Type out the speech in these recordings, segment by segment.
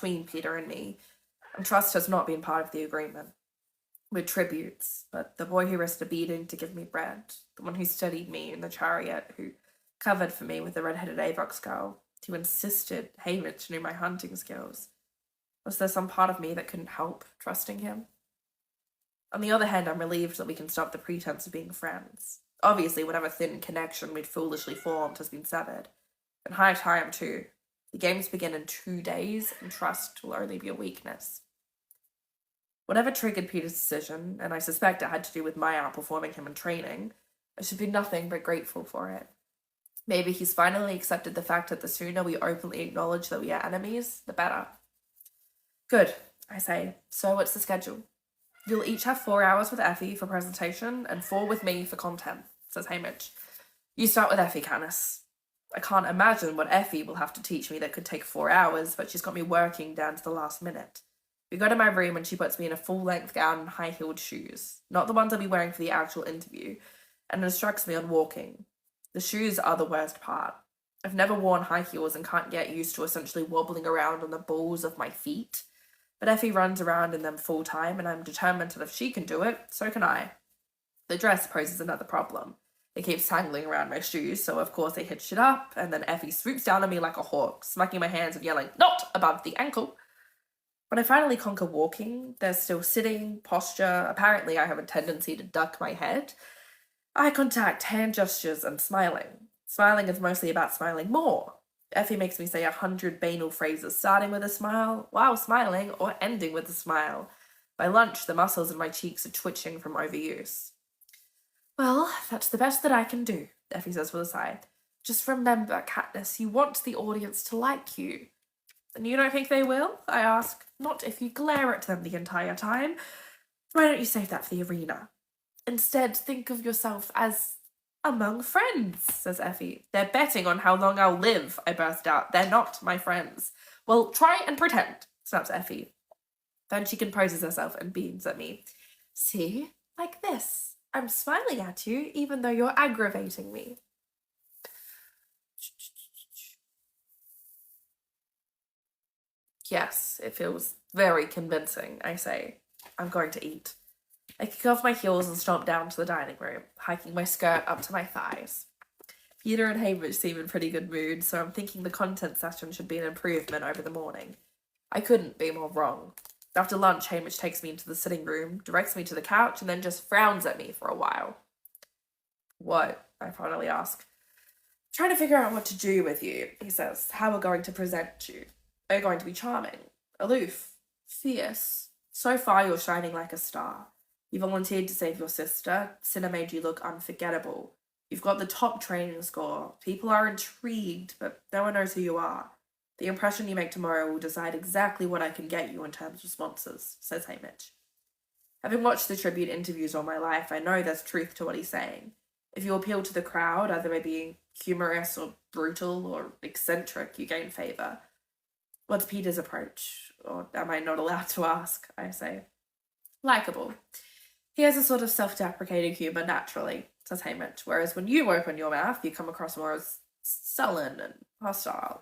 between Peter and me, and trust has not been part of the agreement. We're tributes, but the boy who risked a beating to give me bread, the one who studied me in the chariot, who covered for me with the red-headed Avox girl, who insisted Hamish knew my hunting skills. Was there some part of me that couldn't help trusting him? On the other hand, I'm relieved that we can stop the pretense of being friends. Obviously, whatever thin connection we'd foolishly formed has been severed. And high time, too. The games begin in 2 days, and trust will only be a weakness. Whatever triggered Peter's decision, and I suspect it had to do with my outperforming him in training, I should be nothing but grateful for it. Maybe he's finally accepted the fact that the sooner we openly acknowledge that we are enemies, the better. Good, I say. So what's the schedule? You'll each have 4 hours with Effie for presentation and 4 with me for content, says Hamish. You start with Effie, Canis. I can't imagine what Effie will have to teach me that could take 4 hours, but she's got me working down to the last minute. We go to my room and she puts me in a full-length gown and high-heeled shoes, not the ones I'll be wearing for the actual interview, and instructs me on walking. The shoes are the worst part. I've never worn high heels and can't get used to essentially wobbling around on the balls of my feet. But Effie runs around in them full time, and I'm determined that if she can do it, so can I. The dress poses another problem. It keeps tangling around my shoes, so of course I hitch it up, and then Effie swoops down on me like a hawk, smacking my hands and yelling, "Not above the ankle!" When I finally conquer walking, there's still sitting, posture, apparently I have a tendency to duck my head, eye contact, hand gestures, and smiling. Smiling is mostly about smiling more. Effie makes me say 100 banal phrases starting with a smile, while smiling, or ending with a smile. By lunch, the muscles in my cheeks are twitching from overuse. Well, that's the best that I can do, Effie says with a sigh. Just remember, Katniss, you want the audience to like you. And you don't think they will? I ask. Not if you glare at them the entire time. Why don't you save that for the arena? Instead, think of yourself as among friends, says Effie. They're betting on how long I'll live, I burst out. They're not my friends. Well, try and pretend, snaps Effie. Then she composes herself and beams at me. See? Like this. I'm smiling at you, even though you're aggravating me. Yes, it feels very convincing, I say. I'm going to eat. I kick off my heels and stomp down to the dining room, hiking my skirt up to my thighs. Peter and Hamish seem in pretty good mood, so I'm thinking the content session should be an improvement over the morning. I couldn't be more wrong. After lunch, Hamish takes me into the sitting room, directs me to the couch, and then just frowns at me for a while. What? I finally ask. Trying to figure out what to do with you, he says. How we're going to present you. Are you going to be charming, aloof, fierce? So far, you're shining like a star. You volunteered to save your sister. Cinna made you look unforgettable. You've got the top training score. People are intrigued, but no one knows who you are. The impression you make tomorrow will decide exactly what I can get you in terms of sponsors, says Hamish. Having watched the tribute interviews all my life, I know there's truth to what he's saying. If you appeal to the crowd, either by being humorous or brutal or eccentric, you gain favour. What's Peter's approach? Or am I not allowed to ask, I say. Likeable. He has a sort of self-deprecating humour naturally, says Hamish, whereas when you open your mouth, you come across more as sullen and hostile.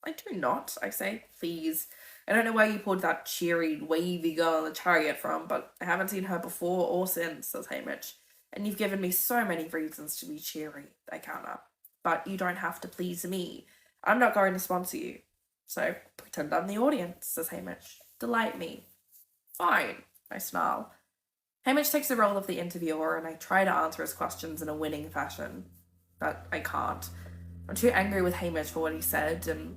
I do not, I say. Please. I don't know where you pulled that cheery, wavy girl in the chariot from, but I haven't seen her before or since, says Hamish. And you've given me so many reasons to be cheery, I counter. But you don't have to please me. I'm not going to sponsor you. So, pretend I'm the audience, says Hamish. Delight me. Fine, I snarl. Hamish takes the role of the interviewer, and I try to answer his questions in a winning fashion. But I can't. I'm too angry with Hamish for what he said, and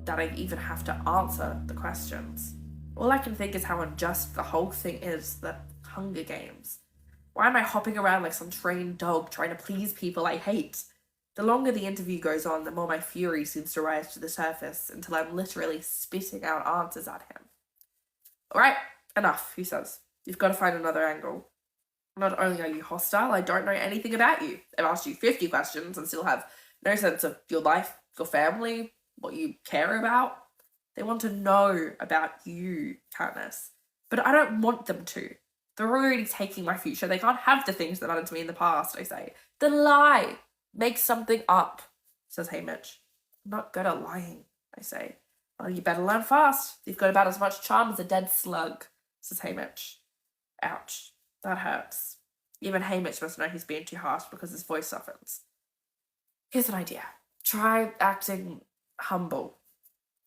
that I even have to answer the questions. All I can think is how unjust the whole thing is, the Hunger Games. Why am I hopping around like some trained dog trying to please people I hate? The longer the interview goes on, the more my fury seems to rise to the surface, until I'm literally spitting out answers at him. All right, enough, he says. You've got to find another angle. Not only are you hostile, I don't know anything about you. I've asked you 50 questions and still have no sense of your life, your family, what you care about. They want to know about you, Katniss. But I don't want them to. They're already taking my future. They can't have the things that mattered to me in the past, I say. Then lie. Make something up, says Hamish. I'm not good at lying, I say. Well, you better learn fast. You've got about as much charm as a dead slug, says Hamish. Ouch. That hurts. Even Hamish must know he's being too harsh because his voice softens. Here's an idea. Try acting humble.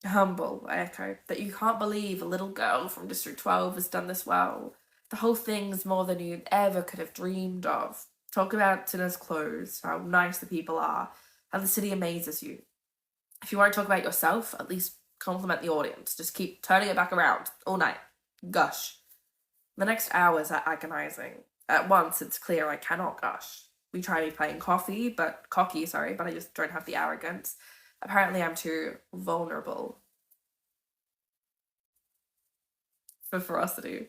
Humble, I echo. That you can't believe a little girl from District 12 has done this well. The whole thing's more than you ever could have dreamed of. Talk about Tinna's clothes, how nice the people are, how the city amazes you. If you won't talk about yourself, at least compliment the audience. Just keep turning it back around all night. Gush. The next hours are agonizing. At once, it's clear I cannot gush. We try me playing cocky, but I just don't have the arrogance. Apparently, I'm too vulnerable for ferocity.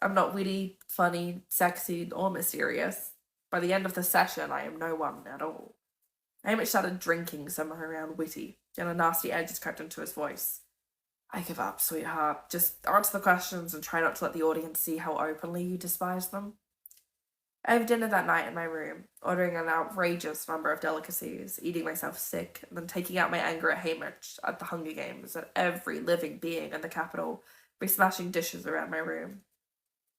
I'm not witty, funny, sexy, or mysterious. By the end of the session, I am no one at all. Hamish started drinking somewhere around witty, and a nasty edge has crept into his voice. I give up, sweetheart. Just answer the questions and try not to let the audience see how openly you despise them. I have dinner that night in my room, ordering an outrageous number of delicacies, eating myself sick, and then taking out my anger at Hamish, at the Hunger Games, at every living being in the capital, by smashing dishes around my room.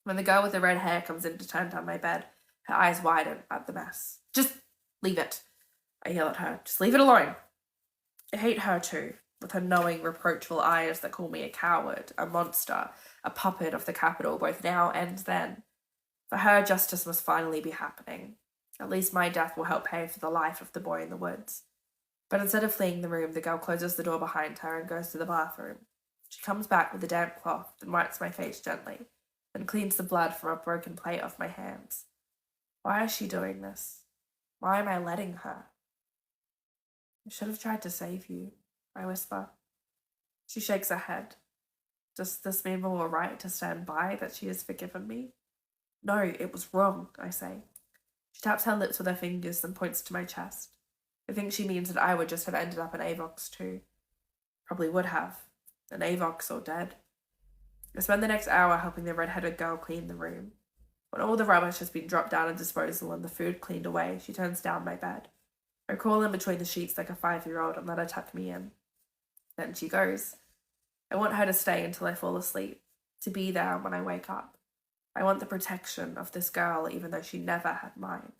When the girl with the red hair comes in to turn down my bed, her eyes widen at the mess. Just leave it, I yell at her. Just leave it alone. I hate her too, with her knowing, reproachful eyes that call me a coward, a monster, a puppet of the capital, both now and then. For her, justice must finally be happening. At least my death will help pay for the life of the boy in the woods. But instead of fleeing the room, the girl closes the door behind her and goes to the bathroom. She comes back with a damp cloth and wipes my face gently, then cleans the blood from a broken plate off my hands. Why is she doing this? Why am I letting her? I should have tried to save you, I whisper. She shakes her head. Does this mean we're all right to stand by that she has forgiven me? No, it was wrong, I say. She taps her lips with her fingers and points to my chest. I think she means that I would just have ended up in Avox too. Probably would have. In Avox or dead. I spend the next hour helping the red-headed girl clean the room. When all the rubbish has been dropped down a disposal and the food cleaned away, she turns down my bed. I crawl in between the sheets like a 5-year-old and let her tuck me in. Then she goes. I want her to stay until I fall asleep, to be there when I wake up. I want the protection of this girl even though she never had mine.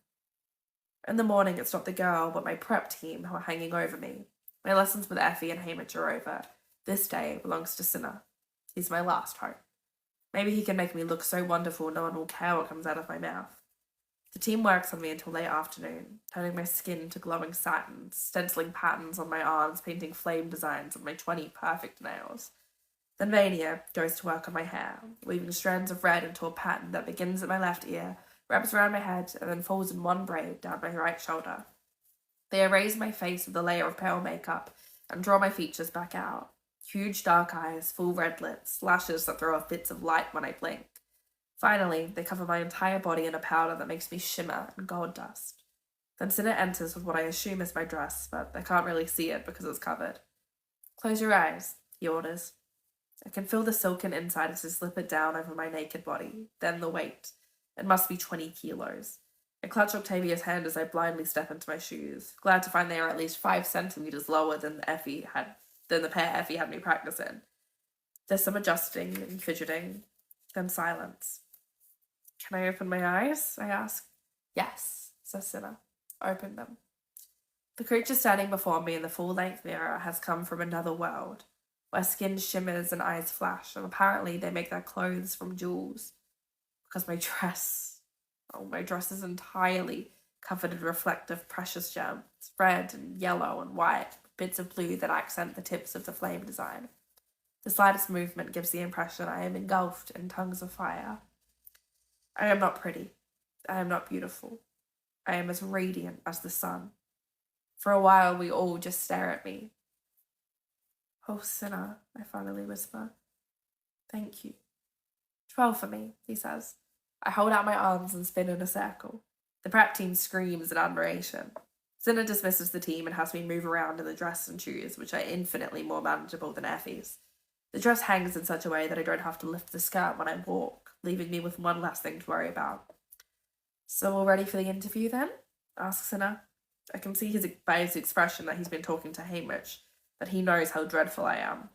In the morning, it's not the girl, but my prep team who are hanging over me. My lessons with Effie and Hamish are over. This day belongs to Cinna. He's my last hope. Maybe he can make me look so wonderful no one will care what comes out of my mouth. The team works on me until late afternoon, turning my skin into glowing satin, stenciling patterns on my arms, painting flame designs on my 20 perfect nails. Then Vania goes to work on my hair, weaving strands of red into a pattern that begins at my left ear, wraps around my head, and then falls in one braid down my right shoulder. They erase my face with a layer of pale makeup and draw my features back out. Huge dark eyes, full red lips, lashes that throw off bits of light when I blink. Finally, they cover my entire body in a powder that makes me shimmer and gold dust. Then Cinna enters with what I assume is my dress, but I can't really see it because it's covered. Close your eyes, he orders. I can feel the silken inside as I slip it down over my naked body, then the weight. It must be 20 kilos. I clutch Octavia's hand as I blindly step into my shoes, glad to find they are at least 5 centimeters lower than the pair Effie had me practice in. There's some adjusting and fidgeting, then silence. Can I open my eyes? I ask. Yes, says Cinna. Open them. The creature standing before me in the full-length mirror has come from another world, where skin shimmers and eyes flash, and apparently they make their clothes from jewels. Because my dress is entirely covered in reflective precious gems, red and yellow and white, bits of blue that accent the tips of the flame design. The slightest movement gives the impression I am engulfed in tongues of fire. I am not pretty. I am not beautiful. I am as radiant as the sun. For a while, we all just stare at me. Oh, Cinna, I finally whisper. Thank you. 12 for me, he says. I hold out my arms and spin in a circle. The prep team screams in admiration. Cinna dismisses the team and has me move around in the dress and shoes, which are infinitely more manageable than Effie's. The dress hangs in such a way that I don't have to lift the skirt when I walk, leaving me with one less thing to worry about. So all ready for the interview then? Asks Cinna. I can see by his expression that he's been talking to Hamish, that he knows how dreadful I am.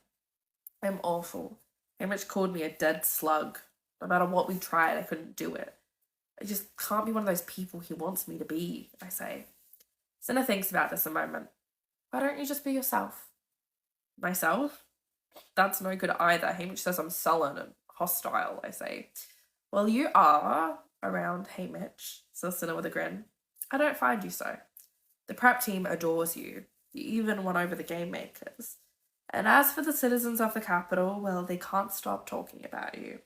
I'm awful. Hamish called me a dead slug. No matter what we tried, I couldn't do it. I just can't be one of those people he wants me to be, I say. Cinna thinks about this a moment. Why don't you just be yourself? Myself? That's no good either. Hamish says I'm sullen and hostile, I say. Well, you are around Hamish, says Cinna with a grin. I don't find you so. The prep team adores you. You even won over the game makers. And as for the citizens of the capital, well, they can't stop talking about you.